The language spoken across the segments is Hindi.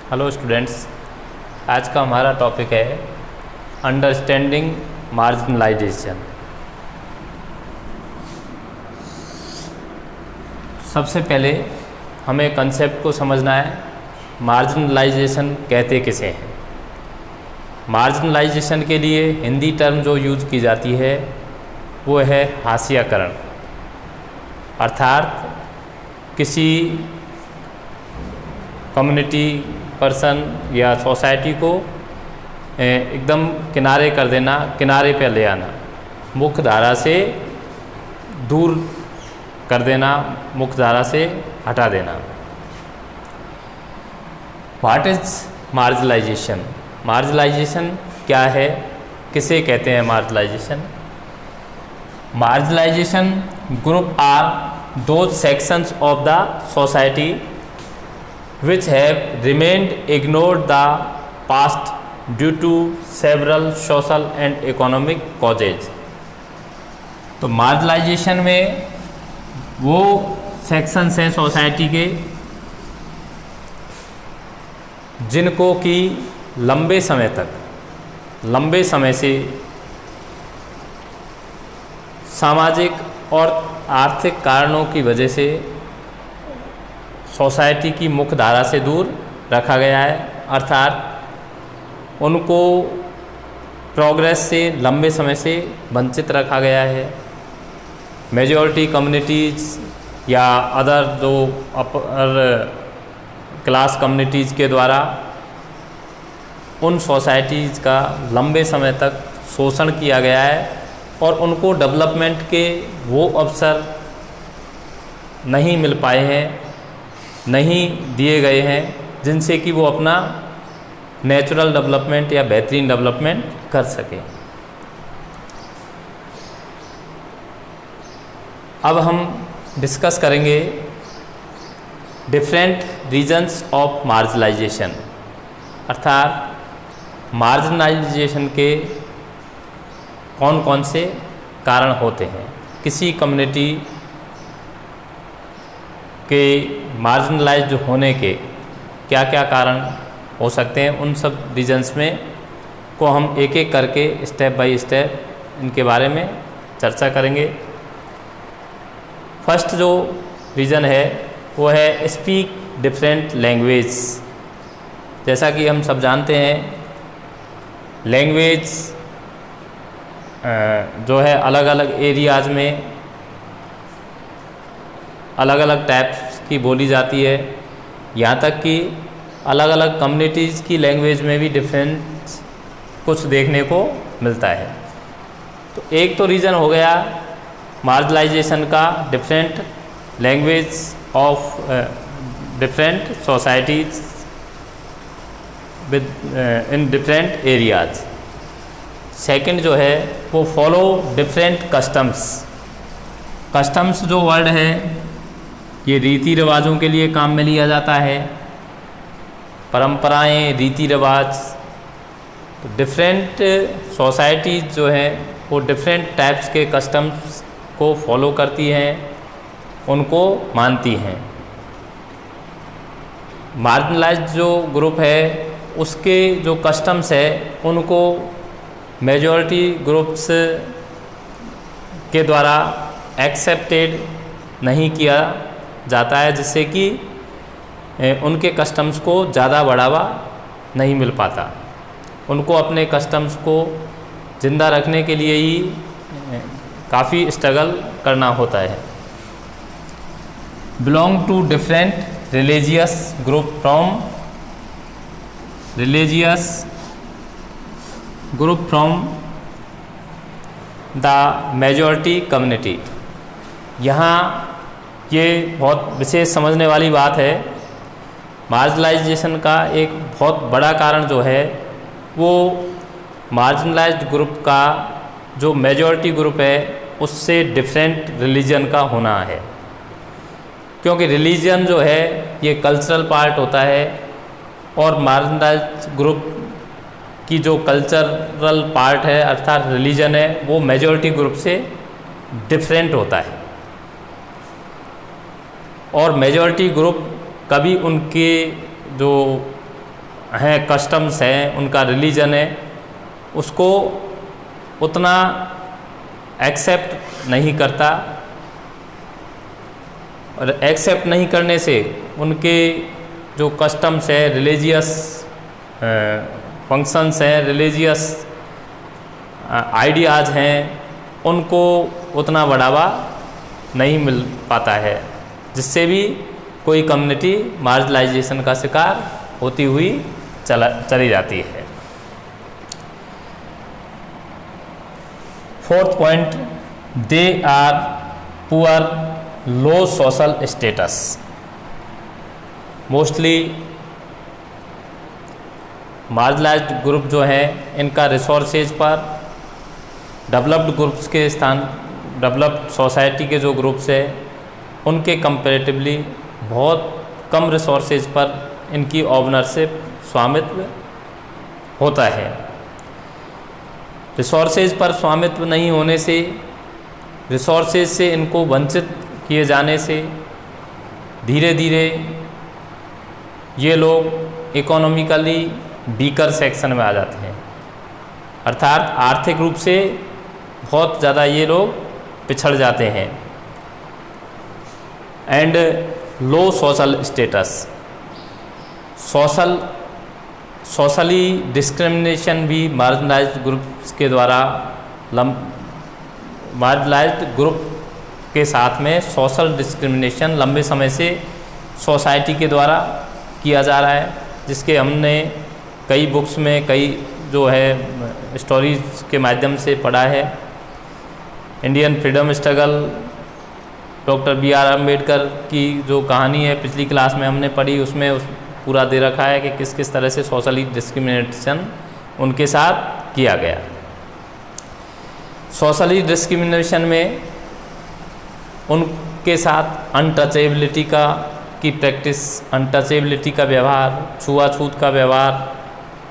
हेलो स्टूडेंट्स, आज का हमारा टॉपिक है अंडरस्टैंडिंग मार्जिनलाइजेशन। सबसे पहले हमें कंसेप्ट को समझना है, मार्जिनलाइजेशन कहते किसे हैं। मार्जिनलाइजेशन के लिए हिंदी टर्म जो यूज़ की जाती है वो है हाशियाकरण, अर्थात किसी कम्युनिटी, पर्सन या सोसाइटी को एकदम किनारे कर देना, किनारे पे ले आना, मुख्य धारा से दूर कर देना, मुख्य धारा से हटा देना। What is marginalisation? मार्जिनलाइजेशन क्या है, किसे कहते हैं marginalization? Marginalization group are those sections of the society which have remained ignored the past due to several social and economic causes। तो मार्जिनलाइजेशन में वो सेक्शंस हैं सोसाइटी के जिनको कि लंबे समय से सामाजिक और आर्थिक कारणों की वजह से सोसाइटी की मुख्य धारा से दूर रखा गया है, अर्थात उनको प्रोग्रेस से लंबे समय से वंचित रखा गया है। मेजॉरिटी कम्युनिटीज़ या अदर जो अपर क्लास कम्युनिटीज़ के द्वारा उन सोसाइटीज़ का लंबे समय तक शोषण किया गया है और उनको डेवलपमेंट के वो अवसर नहीं मिल पाए हैं, नहीं दिए गए हैं, जिनसे कि वो अपना नेचुरल डेवलपमेंट या बेहतरीन डेवलपमेंट कर सके। अब हम डिस्कस करेंगे डिफरेंट रीजन्स ऑफ मार्जिनलाइजेशन, अर्थात मार्जिनलाइजेशन के कौन कौन से कारण होते हैं, किसी कम्युनिटी के मार्जिनलाइज्ड होने के क्या क्या कारण हो सकते हैं। उन सब रीजन्स में को हम एक एक करके स्टेप बाय स्टेप इनके बारे में चर्चा करेंगे। फर्स्ट जो रीज़न है वो है स्पीक डिफरेंट लैंग्वेज। जैसा कि हम सब जानते हैं, लैंग्वेज जो है अलग अलग एरियाज़ में अलग अलग टाइप्स की बोली जाती है, यहाँ तक कि अलग अलग कम्युनिटीज़ की लैंग्वेज में भी डिफरेंस कुछ देखने को मिलता है। तो एक तो रीज़न हो गया मार्जिनलाइजेशन का, different language of different societies with in different areas. Second जो है वो फॉलो डिफरेंट कस्टम्स। कस्टम्स जो वर्ड है ये रीति रिवाजों के लिए काम में लिया जाता है, परंपराएं, रीति रिवाज। तो डिफरेंट सोसाइटीज़ जो हैं वो डिफरेंट टाइप्स के कस्टम्स को फॉलो करती हैं, उनको मानती हैं। मार्जिनलाइज्ड जो ग्रुप है उसके जो कस्टम्स है उनको मेजॉरिटी ग्रुप्स के द्वारा एक्सेप्टेड नहीं किया जाता है, जिससे कि उनके कस्टम्स को ज़्यादा बढ़ावा नहीं मिल पाता। उनको अपने कस्टम्स को ज़िंदा रखने के लिए ही काफ़ी स्ट्रगल करना होता है। Belong to different religious group from the majority community. यहाँ ये बहुत विशेष समझने वाली बात है। मार्जिनलाइजेशन का एक बहुत बड़ा कारण जो है वो मार्जिनलाइज्ड ग्रुप का जो मेजॉरिटी ग्रुप है उससे डिफरेंट रिलीजन का होना है, क्योंकि रिलीजन जो है ये कल्चरल पार्ट होता है और मार्जिनलाइज्ड ग्रुप की जो कल्चरल पार्ट है अर्थात रिलीजन है वो मेजॉरिटी ग्रुप से डिफरेंट होता है। और मेजॉरिटी ग्रुप कभी उनके जो हैं, कस्टम्स हैं, उनका रिलीजन है, उसको उतना एक्सेप्ट नहीं करता, और एक्सेप्ट नहीं करने से उनके जो कस्टम्स है, रिलीजियस फंक्शंस हैं, रिलीजियस आइडियाज़ हैं, उनको उतना बढ़ावा नहीं मिल पाता है, जिससे भी कोई कम्युनिटी मार्जिनलाइजेशन का शिकार होती हुई चली जाती है। Fourth point, they are poor, low social status. Mostly marginalized group जो है, इनका रिसोर्सेज पर डेवलप्ड ग्रुप्स के स्थान, डेवलप्ड सोसाइटी के जो ग्रुप्स है उनके कंपैरेटिवली बहुत कम रिसोर्सेज पर इनकी ओनरशिप, स्वामित्व होता है। रिसोर्सेज पर स्वामित्व नहीं होने से, रिसोर्सेज से इनको वंचित किए जाने से धीरे धीरे ये लोग इकोनॉमिकली वीकर सेक्शन में आ जाते हैं, अर्थात आर्थिक रूप से बहुत ज़्यादा ये लोग पिछड़ जाते हैं। And low social status, socially discrimination भी मार्जिनलाइज्ड ग्रुप्स के द्वारा, मार्जिनलाइज्ड ग्रुप के साथ में सोशल डिस्क्रिमिनेशन लंबे समय से सोसाइटी के द्वारा किया जा रहा है, जिसके हमने कई बुक्स में, कई जो है स्टोरीज के माध्यम से पढ़ा है। Indian freedom struggle, doctor B R. Ambedkar की जो कहानी है पिछली क्लास में हमने पढ़ी, उसमें पूरा दे रखा है कि किस किस तरह से सोशली डिस्क्रिमिनेशन उनके साथ किया गया। सोशली डिस्क्रिमिनेशन में उनके साथ अनटचेबिलिटी की प्रैक्टिस, अनटचेबिलिटी का व्यवहार, छुआछूत का व्यवहार,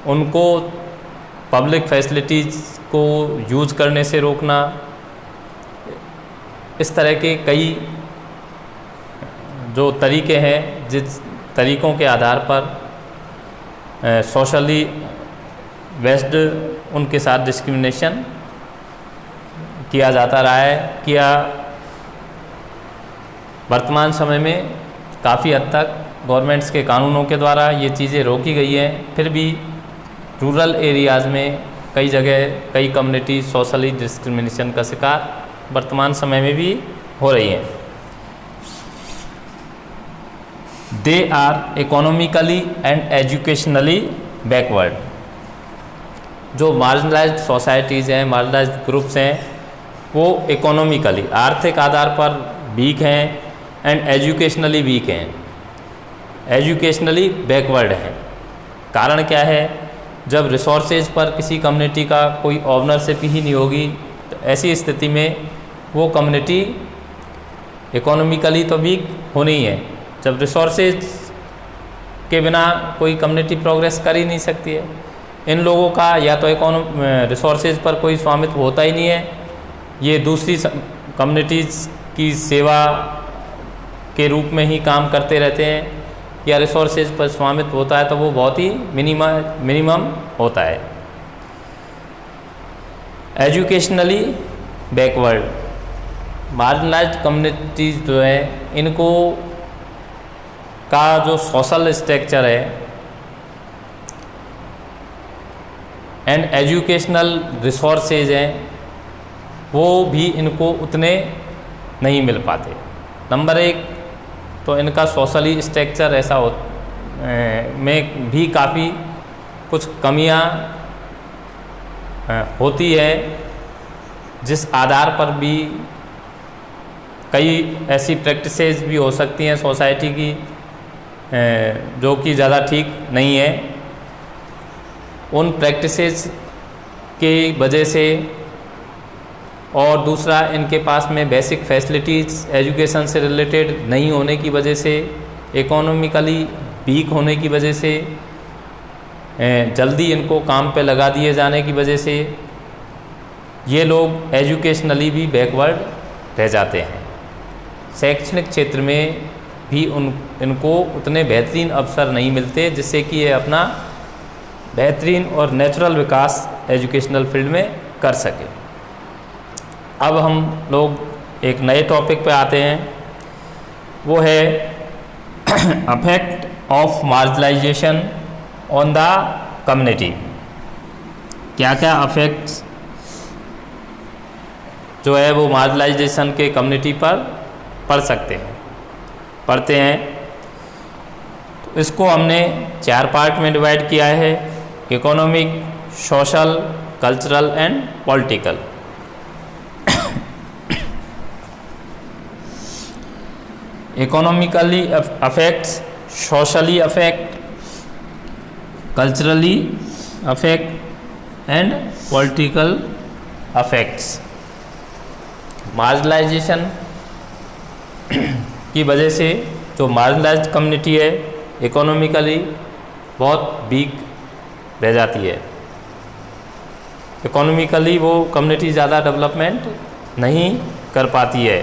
उनको पब्लिक फैसिलिटीज़ को यूज़ करने से रोकना, इस तरह के कई जो तरीके हैं, जिस तरीक़ों के आधार पर सोशली वेस्ड उनके साथ डिस्क्रिमिनेशन किया जाता रहा है, किया वर्तमान समय में काफ़ी हद तक गवर्नमेंट्स के कानूनों के द्वारा ये चीज़ें रोकी गई हैं। फिर भी रूरल एरियाज़ में कई जगह कई कम्युनिटी सोशली डिस्क्रिमिनेशन का शिकार वर्तमान समय में भी हो रही हैं। They are economically and educationally backward. जो मार्जिनलाइज्ड सोसाइटीज़ हैं, मार्जिनलाइज्ड ग्रुप्स हैं, वो इकोनॉमिकली, आर्थिक आधार पर वीक हैं एंड एजुकेशनली वीक हैं, एजुकेशनली बैकवर्ड हैं। कारण क्या है? जब रिसोर्सेज पर किसी कम्युनिटी का कोई ओनरशिप ही नहीं होगी, तो ऐसी स्थिति में वो कम्युनिटी इकोनॉमिकली तो वीक होनी ही है। जब रिसोर्सेज के बिना कोई कम्युनिटी प्रोग्रेस कर ही नहीं सकती है। इन लोगों का या तो रिसोर्सेज पर कोई स्वामित्व होता ही नहीं है, ये दूसरी कम्युनिटीज़ की सेवा के रूप में ही काम करते रहते हैं, या रिसोर्सेज पर स्वामित्व होता है तो वो बहुत ही मिनिमम होता है। एजुकेशनली बैकवर्ड, मार्जिनलाइज्ड कम्युनिटीज़ जो है, इनको का जो सोशल स्ट्रक्चर है एंड एजुकेशनल रिसोर्सेज हैं, वो भी इनको उतने नहीं मिल पाते। नंबर एक तो इनका सोशली स्ट्रक्चर ऐसा में भी काफ़ी कुछ कमियां होती है, जिस आधार पर भी कई ऐसी प्रैक्टिसेस भी हो सकती हैं सोसाइटी की जो कि ज़्यादा ठीक नहीं है। उन प्रैक्टिसेस की वजह से, और दूसरा इनके पास में बेसिक फैसिलिटीज़ एजुकेशन से रिलेटेड नहीं होने की वजह से, इकोनॉमिकली वीक होने की वजह से, जल्दी इनको काम पे लगा दिए जाने की वजह से ये लोग एजुकेशनली भी बैकवर्ड रह जाते हैं। शैक्षणिक क्षेत्र में भी इनको उतने बेहतरीन अवसर नहीं मिलते जिससे कि ये अपना बेहतरीन और नेचुरल विकास एजुकेशनल फील्ड में कर सके। अब हम लोग एक नए टॉपिक पे आते हैं, वो है affect of marginalisation on the community. क्या क्या अफेक्ट्स जो है वो मार्जिनलाइजेशन के कम्युनिटी पर पड़ सकते हैं, पढ़ते हैं। तो इसको हमने 4 पार्ट में डिवाइड किया है, economic, social, cultural and political. Economically affects, socially affect, culturally affect and political affects. Marginalisation की वजह से जो मार्जिनलाइज्ड कम्युनिटी है इकोनॉमिकली बहुत वीक रह जाती है। इकोनॉमिकली वो कम्युनिटी ज़्यादा डेवलपमेंट नहीं कर पाती है।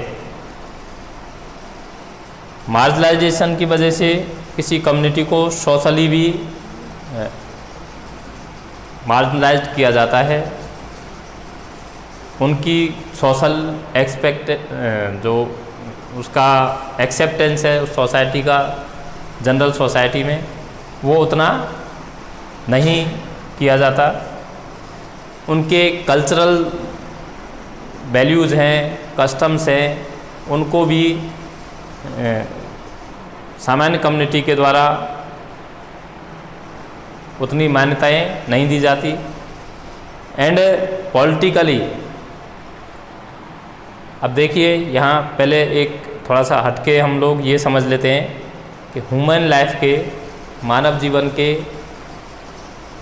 मार्जिनलाइजेशन की वजह से किसी कम्युनिटी को सोशली भी मार्जिनलाइज्ड किया जाता है। उनकी सोशल जो उसका एक्सेप्टेंस है उस सोसाइटी का, जनरल सोसाइटी में, वो उतना नहीं किया जाता। उनके कल्चरल वैल्यूज़ हैं, कस्टम्स हैं, उनको भी सामान्य कम्युनिटी के द्वारा उतनी मान्यताएं नहीं दी जाती। एंड पॉलिटिकली, अब देखिए यहाँ पहले एक थोड़ा सा हटके हम लोग ये समझ लेते हैं कि ह्यूमन लाइफ के, मानव जीवन के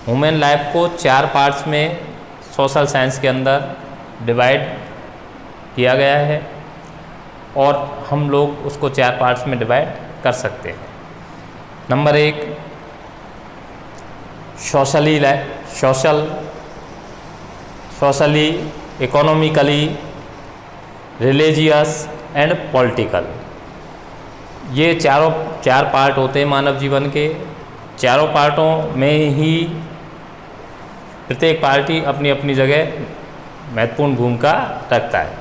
ह्यूमन लाइफ को 4 पार्ट्स में सोशल साइंस के अंदर डिवाइड किया गया है और हम लोग उसको 4 पार्ट्स में डिवाइड कर सकते हैं। Number 1 socially, economically, religious and political. ये 4 पार्ट होते हैं मानव जीवन के। चारों पार्टों में ही प्रत्येक पार्टी अपनी अपनी जगह महत्वपूर्ण भूमिका रखता है।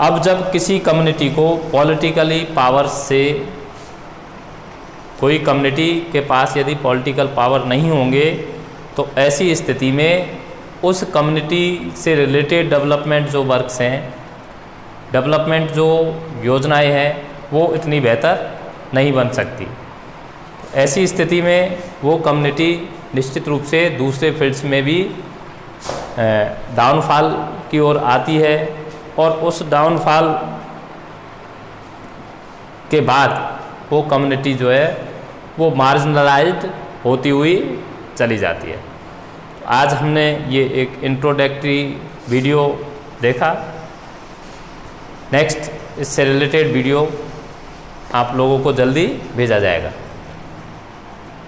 अब जब किसी कम्युनिटी को पॉलिटिकली पावर से, कोई कम्युनिटी के पास यदि पॉलिटिकल पावर नहीं होंगे तो ऐसी स्थिति में उस कम्युनिटी से रिलेटेड डेवलपमेंट जो वर्क्स हैं, डेवलपमेंट जो योजनाएं हैं, वो इतनी बेहतर नहीं बन सकती। ऐसी स्थिति में वो कम्युनिटी निश्चित रूप से दूसरे फील्ड्स में भी डाउनफॉल की ओर आती है और उस डाउनफॉल के बाद वो कम्युनिटी जो है वो मार्जिनलाइज्ड होती हुई चली जाती है। आज हमने ये एक इंट्रोडक्टरी वीडियो देखा। नेक्स्ट इससे रिलेटेड वीडियो आप लोगों को जल्दी भेजा जाएगा।